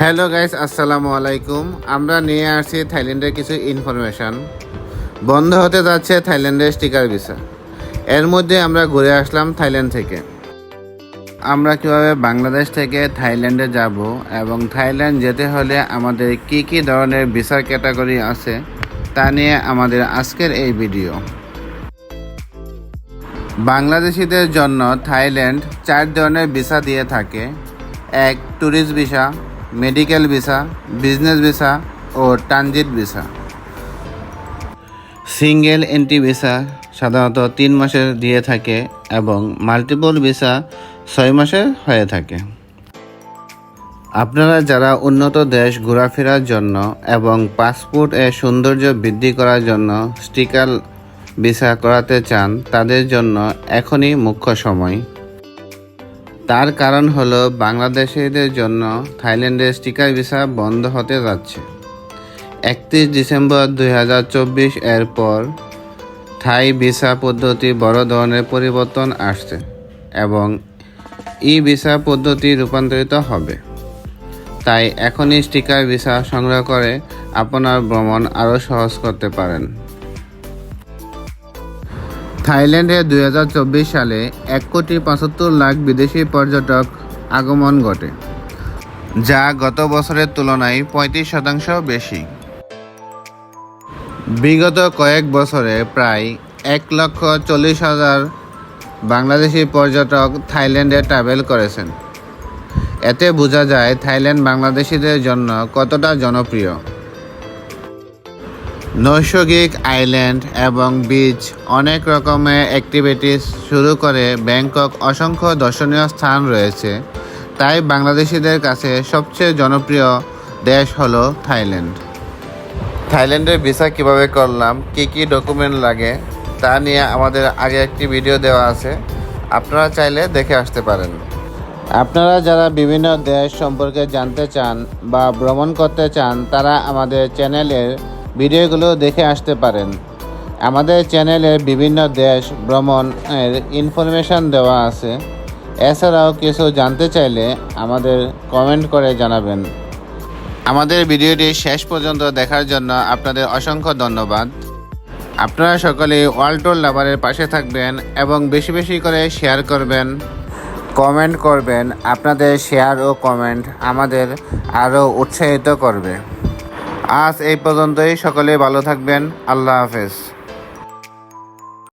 Hello guys, আসসালামু আলাইকুম। আমরা নিয়ে আসছি থাইল্যান্ডের কিছু ইনফরমেশন। বন্ধ হতে যাচ্ছে থাইল্যান্ডের স্টিকার ভিসা। এর মধ্যে আমরা ঘুরে আসলাম থাইল্যান্ড থেকে। আমরা কিভাবে বাংলাদেশ থেকে থাইল্যান্ডে যাব এবং থাইল্যান্ড যেতে হলে আমাদের কি কি ধরনের ভিসার ক্যাটাগরি আছে তা নিয়ে আমাদের আজকের এই ভিডিও। বাংলাদেশিদের জন্য থাইল্যান্ড 4 ধরনের ভিসা দিয়ে থাকে। 1. Tourist visa, medical visa, business visa ও transit visa. Single entry visa সাধারণত 3 মাসের দিয়ে থাকে এবং মাল্টিপল ভিসা 6 মাসের হয়ে থাকে। আপনারা যারা উন্নত দেশ ঘোরাফেরার জন্য এবং পাসপোর্টের সৌন্দর্য বৃদ্ধি করার জন্য স্টিকার ভিসা করাতে চান তাদের জন্য এখনই মুখ্য সময়। তার কারণ হলো বাংলাদেশিদের জন্য থাইল্যান্ডের স্টিকার ভিসা বন্ধ হতে যাচ্ছে। 31 ডিসেম্বর 2024 এর পর থাই ভিসা পদ্ধতি বড় ধরনের পরিবর্তন আসছে এবং ই ভিসা পদ্ধতি রূপান্তরিত হবে। তাই এখনই স্টিকার ভিসা সংগ্রহ করে আপনার ভ্রমণ আরও সহজ করতে পারেন। থাইল্যান্ডে 2024 সালে 1,75,00,000 বিদেশি পর্যটক আগমন ঘটে, যা গত বছরের তুলনায় 35% বেশি। বিগত কয়েক বছরে প্রায় 1,40,000 বাংলাদেশি পর্যটক থাইল্যান্ডে ট্রাভেল করেছেন। এতে বোঝা যায় থাইল্যান্ড বাংলাদেশিদের জন্য কতটা জনপ্রিয়। নৈসর্গিক আইল্যান্ড এবং বিচ, অনেক রকমের অ্যাক্টিভিটিস শুরু করে ব্যাংকক অসংখ্য দর্শনীয় স্থান রয়েছে। তাই বাংলাদেশিদের কাছে সবচেয়ে জনপ্রিয় দেশ হলো থাইল্যান্ড। থাইল্যান্ডের ভিসা কিভাবে করলাম, কি কি ডকুমেন্ট লাগে তা নিয়ে আমাদের আগে একটি ভিডিও দেওয়া আছে, আপনারা চাইলে দেখে আসতে পারেন। আপনারা যারা বিভিন্ন দেশ সম্পর্কে জানতে চান বা ভ্রমণ করতে চান তারা আমাদের চ্যানেলের ভিডিওগুলো দেখে আসতে পারেন। আমাদের চ্যানেলে বিভিন্ন দেশ ভ্রমণের ইনফরমেশান দেওয়া আছে। এছাড়াও কিছু জানতে চাইলে আমাদের কমেন্ট করে জানাবেন। আমাদের ভিডিওটি শেষ পর্যন্ত দেখার জন্য আপনাদের অসংখ্য ধন্যবাদ। আপনারা সকলে ওয়ার্ল্ড ট্যুর লাভারের পাশে থাকবেন এবং বেশি বেশি করে শেয়ার করবেন, কমেন্ট করবেন। আপনাদের শেয়ার ও কমেন্ট আমাদের আরও উৎসাহিত করবে। আজ এই পর্যন্তই। সকলে ভালো থাকবেন। আল্লাহ হাফেজ।